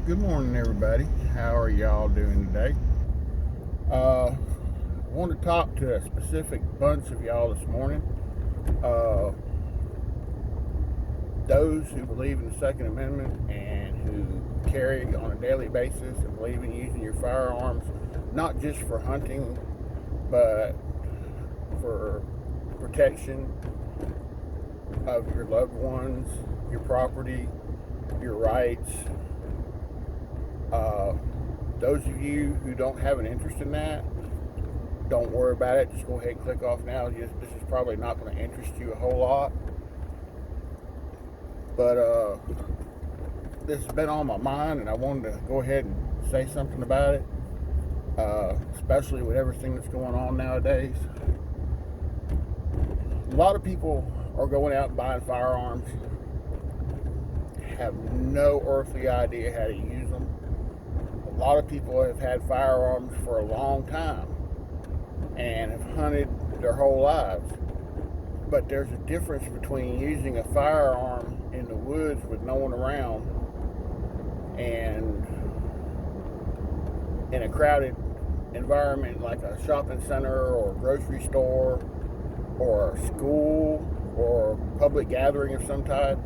Good morning, everybody. How are y'all doing today? I want to talk to a specific bunch of y'all this morning. Uh, those who believe in the Second Amendment and who carry on a daily basis and believe in using your firearms, not just for hunting, but for protection of your loved ones, your property, your rights. Those of you who don't have an interest in that, don't worry about it. Just go ahead and click off now. This is probably not going to interest you a whole lot. But this has been on my mind, and I wanted to go ahead and say something about it, especially with everything that's going on nowadays. A lot of people are going out and buying firearms, have no earthly idea how to use them. A lot of people have had firearms for a long time and have hunted their whole lives. But there's a difference between using a firearm in the woods with no one around and in a crowded environment like a shopping center or a grocery store or a school or a public gathering of some type.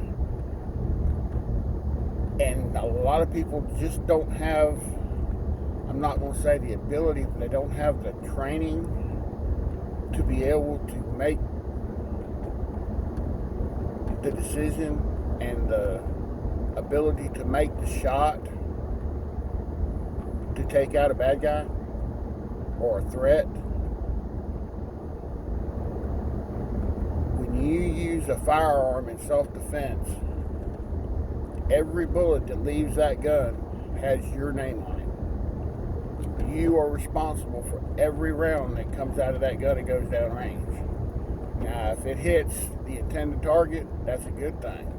And a lot of people just don't have, I'm not going to say the ability, but they don't have the training to be able to make the decision and the ability to make the shot to take out a bad guy or a threat. When you use a firearm in self-defense, every bullet that leaves that gun has your name on it. You are responsible for every round that comes out of that gun and goes down range. Now, if it hits the intended target, that's a good thing.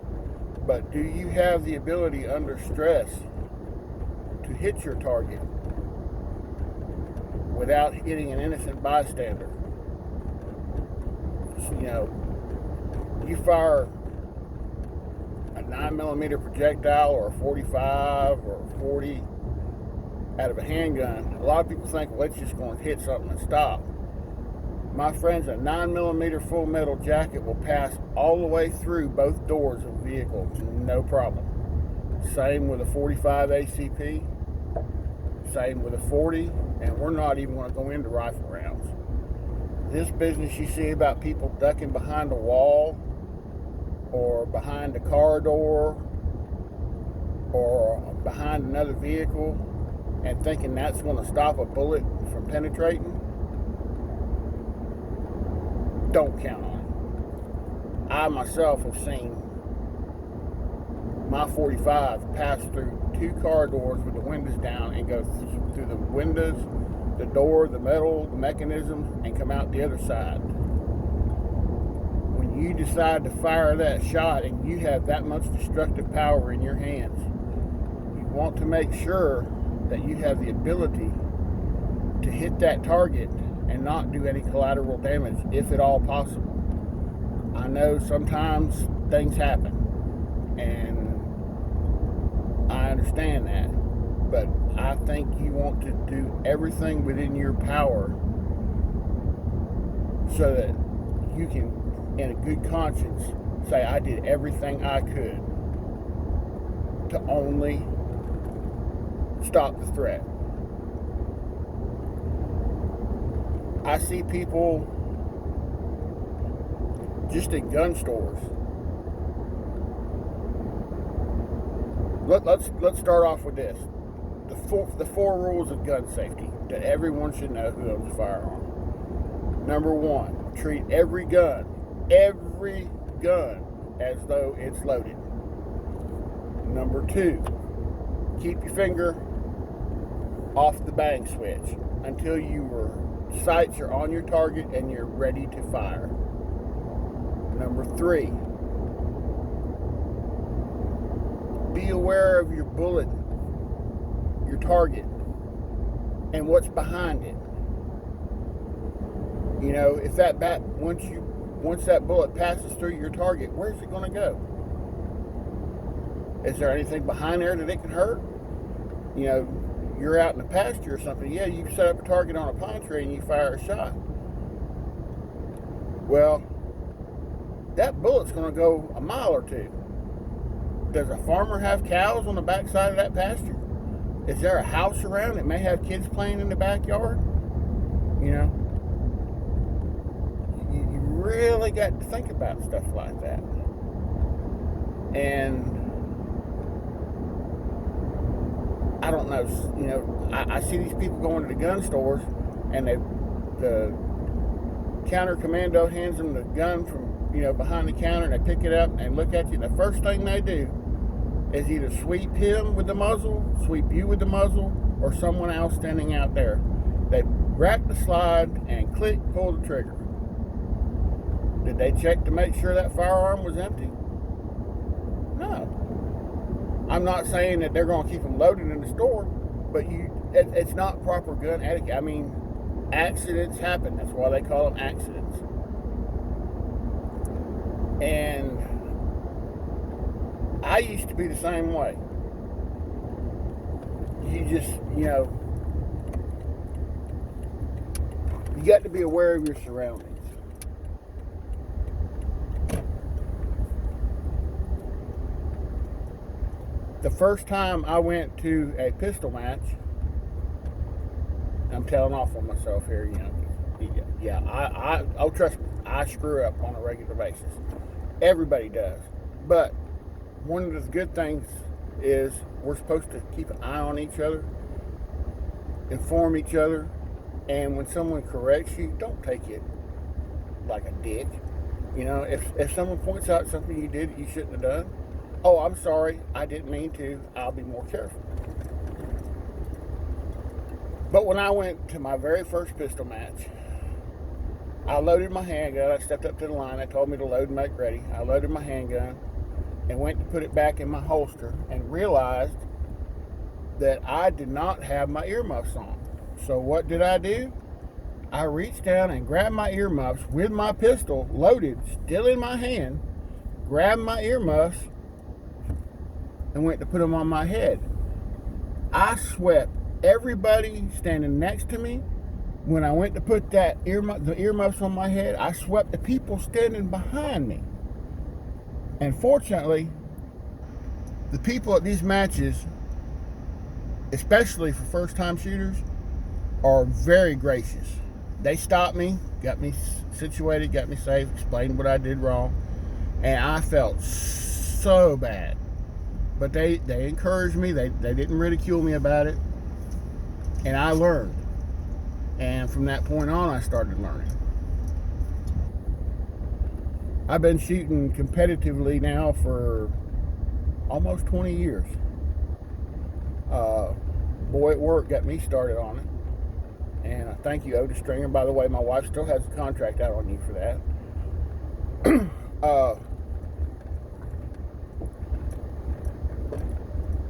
But do you have the ability under stress to hit your target without hitting an innocent bystander? You fire a 9mm projectile or a 45 or a 40 out of a handgun. A lot of people think, well, it's just going to hit something and stop. My friends, a 9mm full metal jacket will pass all the way through both doors of a vehicle, no problem. Same with a 45 ACP, same with a 40, and we're not even going to go into rifle rounds. This business you see about people ducking behind a wall or behind a car door or behind another vehicle and thinking that's going to stop a bullet from penetrating, don't count on it. I myself have seen my 45 pass through 2 car doors with the windows down and go through the windows, the door, the metal, the mechanisms, and come out the other side. When you decide to fire that shot and you have that much destructive power in your hands, you want to make sure that you have the ability to hit that target and not do any collateral damage, if at all possible. I know sometimes things happen, and I understand that, but I think you want to do everything within your power so that you can, in a good conscience, say, I did everything I could to only stop the threat. I see people just at gun stores. Let's start off with this. The four rules of gun safety that everyone should know who owns a firearm. Number 1, treat every gun, as though it's loaded. Number 2, keep your finger off the bang switch until your sights are on your target and you're ready to fire. Number 3, be aware of your bullet, your target, and what's behind it. If that once that bullet passes through your target, where's it going to go? Is there anything behind there that it can hurt? You know, you're out in the pasture or something. Yeah, you set up a target on a pine tree and you fire a shot. Well, that bullet's going to go a mile or two. Does a farmer have cows on the backside of that pasture? Is there a house around that may have kids playing in the backyard? You know, you really got to think about stuff like that. And I don't know, you know, I see these people going to the gun stores and the counter commando hands them the gun from, you know, behind the counter, and they pick it up and look at you, and the first thing they do is either sweep him with the muzzle, sweep you with the muzzle, or someone else standing out there. They rack the slide and click, pull the trigger. Did they check to make sure that firearm was empty? No. I'm not saying that they're going to keep them loaded in the store, but it's not proper gun etiquette. I mean, accidents happen. That's why they call them accidents. And I used to be the same way. You just, you know, you got to be aware of your surroundings. The first time I went to a pistol match, I'm telling off on myself here, you know, yeah, oh, trust me, I screw up on a regular basis. Everybody does. But one of the good things is we're supposed to keep an eye on each other, inform each other, and when someone corrects you, don't take it like a dick. You know, if someone points out something you did that you shouldn't have done, oh, I'm sorry, I didn't mean to, I'll be more careful. But when I went to my very first pistol match, I loaded my handgun. I stepped up to the line. They told me to load and make ready. I loaded my handgun and went to put it back in my holster and realized that I did not have my earmuffs on. So what did I do? I reached down and grabbed my earmuffs with my pistol loaded, still in my hand, grabbed my earmuffs and went to put them on my head. I swept everybody standing next to me. When I went to put the earmuffs on my head, I swept the people standing behind me. And fortunately, the people at these matches, especially for first-time shooters, are very gracious. They stopped me, got me situated, got me safe, explained what I did wrong, and I felt so bad. But they encouraged me. They didn't ridicule me about it, and I learned. And from that point on, I started learning. I've been shooting competitively now for almost 20 years. Boy at Work got me started on it. And I thank you, Otis Stringer. By the way, my wife still has a contract out on you for that.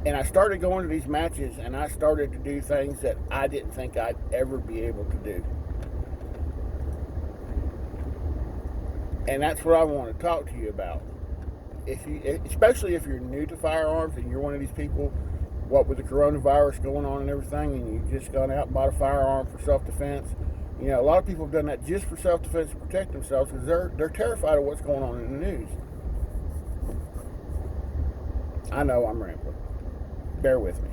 And I started going to these matches, and I started to do things that I didn't think I'd ever be able to do. And that's what I want to talk to you about. Especially if you're new to firearms and you're one of these people, what with the coronavirus going on and everything, and you've just gone out and bought a firearm for self-defense. You know, a lot of people have done that just for self-defense to protect themselves because they're terrified of what's going on in the news. I know I'm rambling. Bear with me.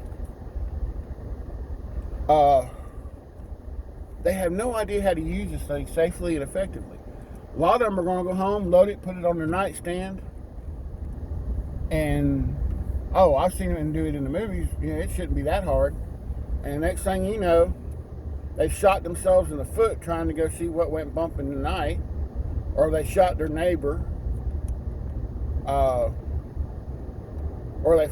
They have no idea how to use this thing safely and effectively. A lot of them are going to go home, load it, put it on their nightstand, and I've seen them do it in the movies. You know, it shouldn't be that hard. And the next thing you know, they've shot themselves in the foot trying to go see what went bump in the night, or they shot their neighbor, or they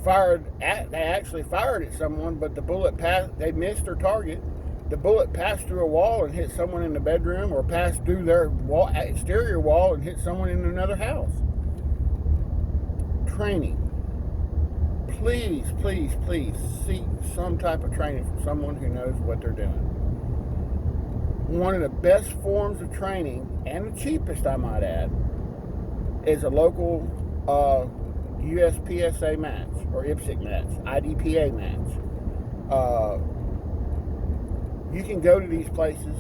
actually fired at someone, but the bullet they missed their target. The bullet passed through a wall and hit someone in the bedroom, or passed through their exterior wall and hit someone in another house. Training. Please, please, please seek some type of training from someone who knows what they're doing. One of the best forms of training, and the cheapest I might add, is a local USPSA match or IPSC match, IDPA match. Uh, you can go to these places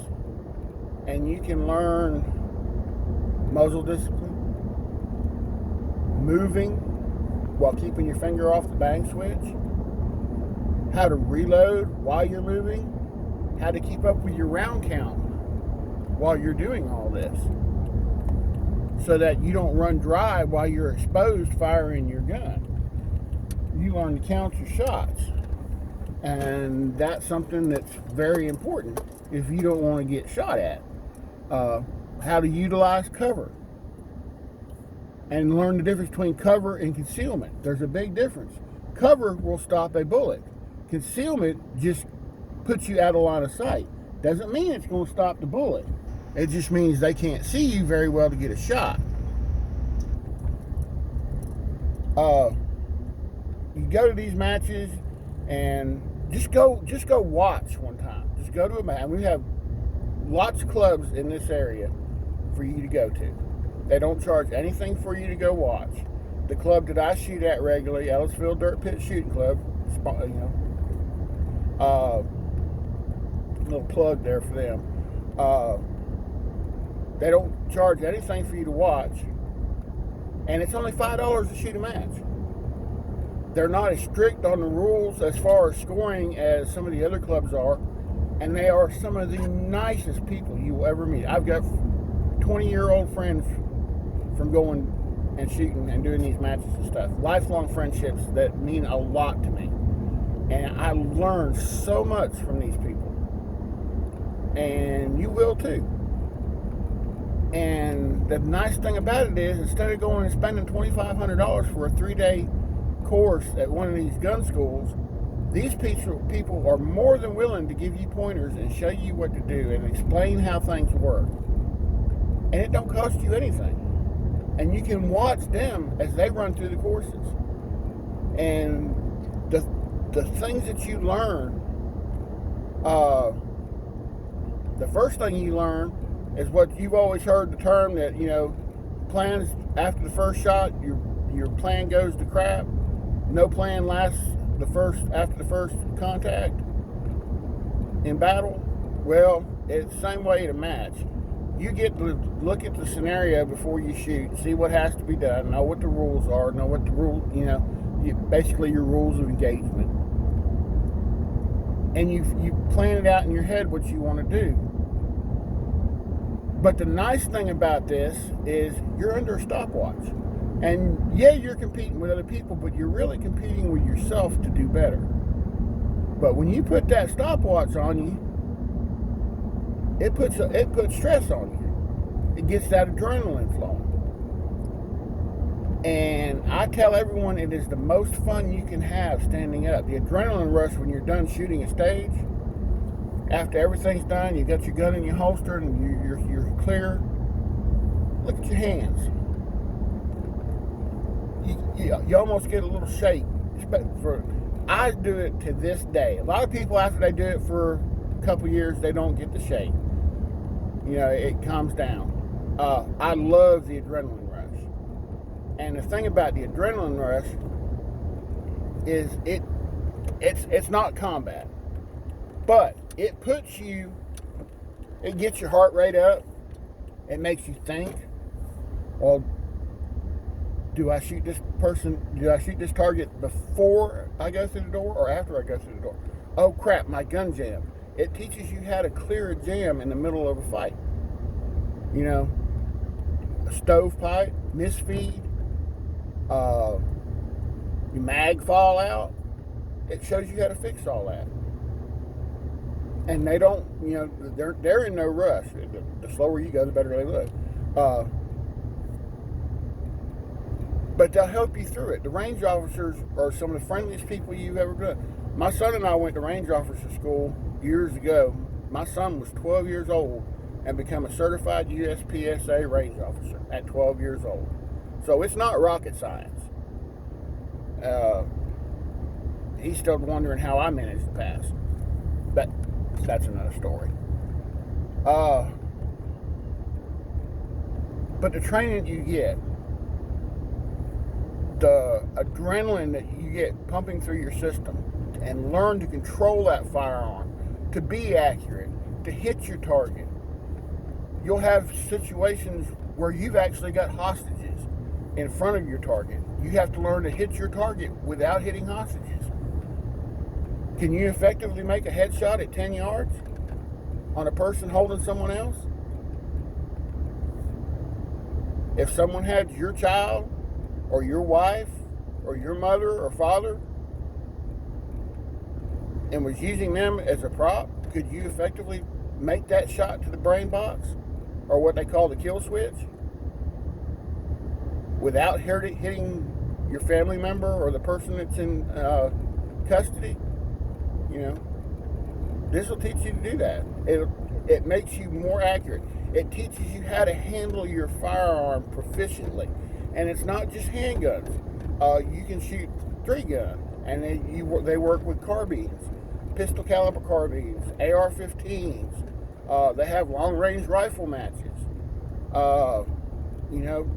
and you can learn muzzle discipline, moving while keeping your finger off the bang switch, how to reload while you're moving, how to keep up with your round count while you're doing all this, so that you don't run dry while you're exposed firing your gun. You learn to count your shots, and that's something that's very important if you don't want to get shot at. How to utilize cover, and learn the difference between cover and concealment. There's a big difference. Cover will stop a bullet. Concealment just puts you out of line of sight. Doesn't mean it's going to stop the bullet. It just means they can't see you very well to get a shot. You go to these matches and just go watch one time. Just go to a match. We have lots of clubs in this area for you to go to. They don't charge anything for you to go watch. The club that I shoot at regularly, Ellisville Dirt Pit Shooting Club, little plug there for them. They don't charge anything for you to watch, and it's only $5 to shoot a match. They're not as strict on the rules as far as scoring as some of the other clubs are, and they are some of the nicest people you will ever meet. I've got 20-year-old friends from going and shooting and doing these matches and stuff. Lifelong friendships that mean a lot to me. And I learned so much from these people. And you will too. And the nice thing about it is, instead of going and spending $2,500 for a 3-day course at one of these gun schools, these people are more than willing to give you pointers and show you what to do and explain how things work. And it don't cost you anything. And you can watch them as they run through the courses. And the things that you learn, the first thing you learn is what you've always heard, the term that, plans after the first shot, your plan goes to crap. No plan lasts after the first contact in battle. Well, it's the same way in a match. You get to look at the scenario before you shoot, see what has to be done, know what the rules are, know what the basically your rules of engagement. And you plan it out in your head what you want to do. But the nice thing about this is you're under a stopwatch. And yeah, you're competing with other people, but you're really competing with yourself to do better. But when you put that stopwatch on you, it puts stress on you. It gets that adrenaline flowing. And I tell everyone it is the most fun you can have standing up. The adrenaline rush when you're done shooting a stage, after everything's done, you got your gun in your holster and you're clear. Look at your hands. You almost get a little shake. I do it to this day. A lot of people, after they do it for a couple years, they don't get the shake. It calms down. I love the adrenaline rush. And the thing about the adrenaline rush is it's not combat. But it gets your heart rate up. It makes you think, well, do I shoot this target before I go through the door or after I go through the door? Oh crap, my gun jammed. It teaches you how to clear a jam in the middle of a fight. A stovepipe, misfeed, your mag fall out. It shows you how to fix all that. And they don't, they're in no rush. The slower you go, the better they look. But they'll help you through it. The range officers are some of the friendliest people you've ever done. My son and I went to range officer school years ago. My son was 12 years old and became a certified USPSA range officer at 12 years old. So it's not rocket science. He's still wondering how I managed to pass. But that's another story. But the training you get, the adrenaline that you get pumping through your system, and learn to control that firearm, to be accurate, to hit your target. You'll have situations where you've actually got hostages in front of your target. You have to learn to hit your target without hitting hostages. Can you effectively make a headshot at 10 yards on a person holding someone else? If someone had your child or your wife or your mother or father and was using them as a prop, could you effectively make that shot to the brain box, or what they call the kill switch, without hitting your family member or the person that's in custody? You know, this will teach you to do that. It makes you more accurate. It teaches you how to handle your firearm proficiently. And it's not just handguns. You can shoot 3-gun, and they work with carbines, pistol caliber carbines, AR-15s. They have long-range rifle matches. You know,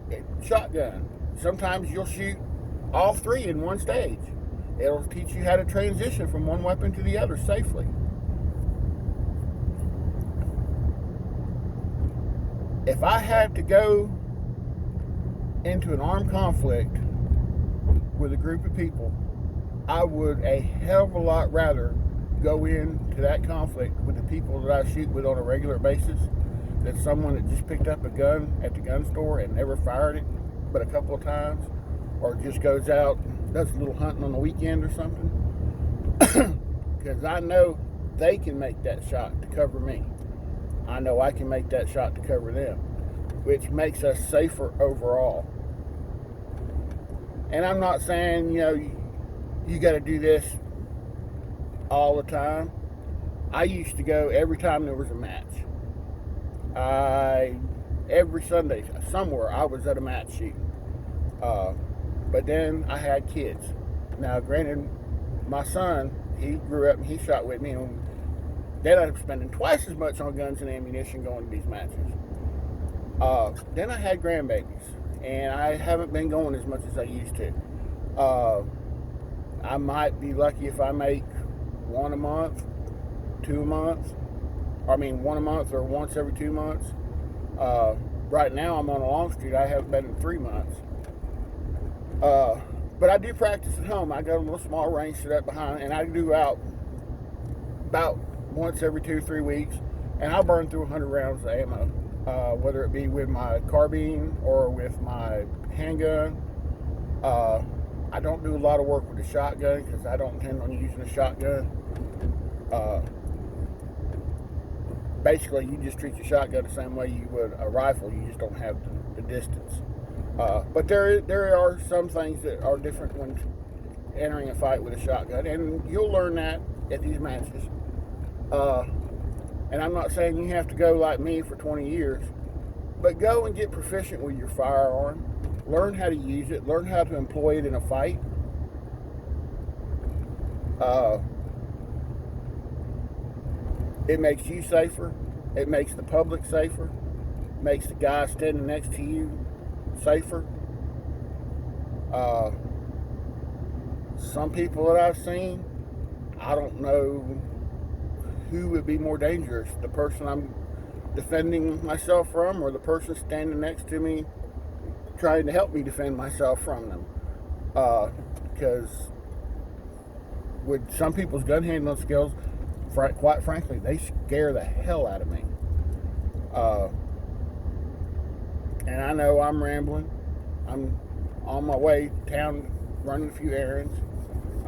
shotgun. Sometimes you'll shoot all 3 in one stage. It'll teach you how to transition from one weapon to the other safely. If I had to go into an armed conflict with a group of people, I would a hell of a lot rather go into that conflict with the people that I shoot with on a regular basis than someone that just picked up a gun at the gun store and never fired it but a couple of times, or just goes out and does a little hunting on the weekend or something. Because I know they can make that shot to cover me. I know I can make that shot to cover them, which makes us safer overall. And I'm not saying, you know, you got to do this all the time. I used to go every time there was a match. Every Sunday, somewhere, I was at a match shooting. But then I had kids. Now, granted, my son, he grew up and he shot with me, and then I'm spending twice as much on guns and ammunition going to these matches. Then I had grandbabies, and I haven't been going as much as I used to. I might be lucky if I make 1 a month, 2 a month. I mean, 1 a month or once every 2 months. Right now I'm on a long street. I haven't been in 3 months. But I do practice at home. I got a little small range set up behind, and I do out about once every 2-3 weeks, and I'll burn through 100 rounds of ammo, whether it be with my carbine or with my handgun. I don't do a lot of work with the shotgun because I don't intend on using a shotgun. Basically, you just treat your shotgun the same way you would a rifle. You just don't have the distance. But there are some things that are different when entering a fight with a shotgun, and you'll learn that at these matches. And I'm not saying you have to go like me for 20 years, but go and get proficient with your firearm. Learn how to use it. Learn how to employ it in a fight. It makes you safer. It makes the public safer. It makes the guy standing next to you safer. Some people that I've seen, I don't know who would be more dangerous, the person I'm defending myself from or the person standing next to me trying to help me defend myself from them. Because with some people's gun handling skills, quite frankly, they scare the hell out of me. And I know I'm rambling. I'm on my way to town running a few errands.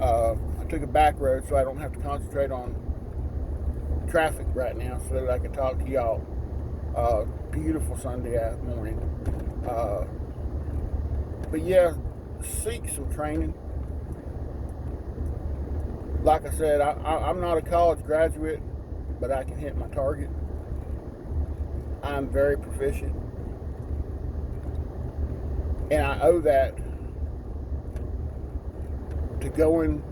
I took a back road so I don't have to concentrate on traffic right now so that I can talk to y'all. Beautiful Sunday morning. But yeah, seek some training. Like I said, I'm not a college graduate, but I can hit my target. I'm very proficient. And I owe that to going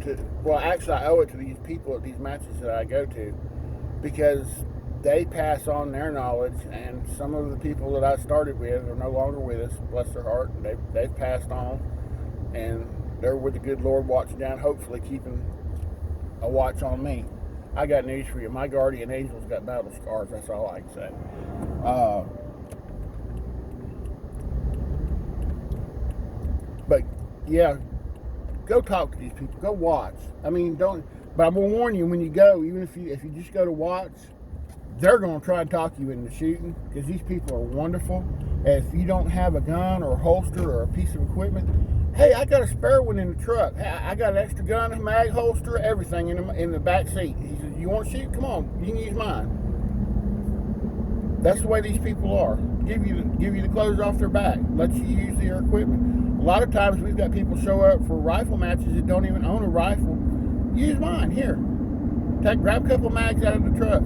to, well, actually I owe it to these people at these matches that I go to, because they pass on their knowledge, and some of the people that I started with are no longer with us, bless their heart. They've passed on, and they're with the good Lord watching down, hopefully keeping a watch on me. I got news for you. My guardian angel's got battle scars. That's all I can say. But yeah, go talk to these people. Go watch. I mean, don't. But I'm gonna warn you, when you go, even if you just go to watch, they're gonna try and talk you into shooting, because these people are wonderful. And if you don't have a gun or a holster or a piece of equipment, hey, I got a spare one in the truck. Hey, I got an extra gun, a mag, holster, everything in the back seat. He says, "You want to shoot? Come on, you can use mine." That's the way these people are. Give you the clothes off their back. Let you use their equipment. A lot of times we've got people show up for rifle matches that don't even own a rifle. Use mine. Here. Grab a couple mags out of the truck.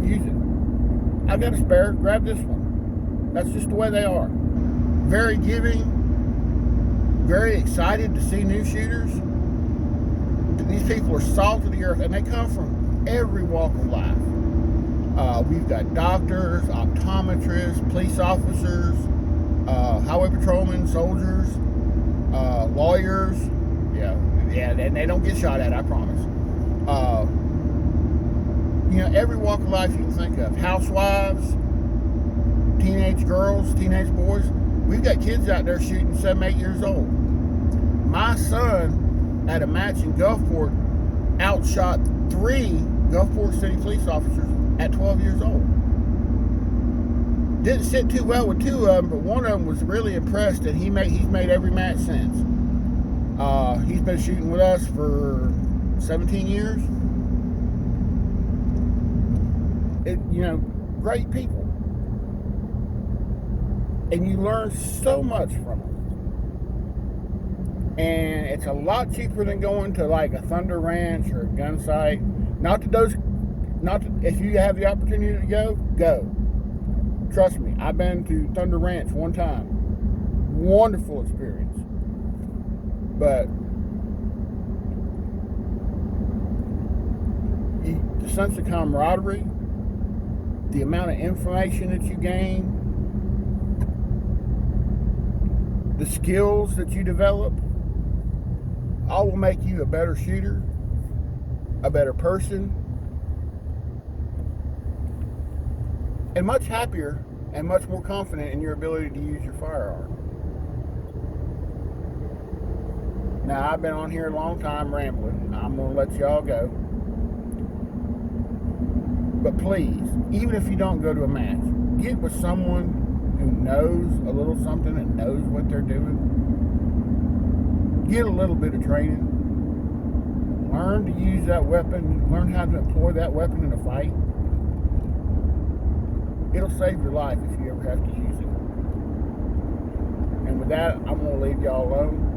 Use it. I got a spare. Grab this one. That's just the way they are. Very giving. Very excited to see new shooters. These people are salt of the earth, and they come from every walk of life. We've got doctors, optometrists, police officers, highway patrolmen, soldiers, lawyers. Yeah, and they don't get shot at, I promise. Every walk of life you can think of. Housewives, teenage girls, teenage boys. We've got kids out there shooting 7, 8 years old. My son, at a match in Gulfport, outshot 3 Gulfport City police officers at 12 years old. Didn't sit too well with 2 of them, but one of them was really impressed, and he's made every match since. He's been shooting with us for 17 years. Great people. And you learn so much from them. And it's a lot cheaper than going to like a Thunder Ranch or a gun site. If you have the opportunity to go. Trust me, I've been to Thunder Ranch one time. Wonderful experience. But the sense of camaraderie, the amount of information that you gain, the skills that you develop, all will make you a better shooter, a better person, and much happier and much more confident in your ability to use your firearm. Now, I've been on here a long time rambling. I'm going to let y'all go. But please, even if you don't go to a match, get with someone who knows a little something and knows what they're doing. Get a little bit of training. Learn to use that weapon. Learn how to employ that weapon in a fight. It'll save your life if you ever have to use it. And with that, I'm going to leave y'all alone.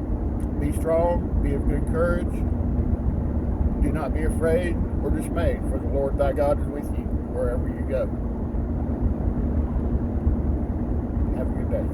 Be strong. Be of good courage. Do not be afraid or dismayed, for the Lord thy God is with you wherever you go. Have a good day.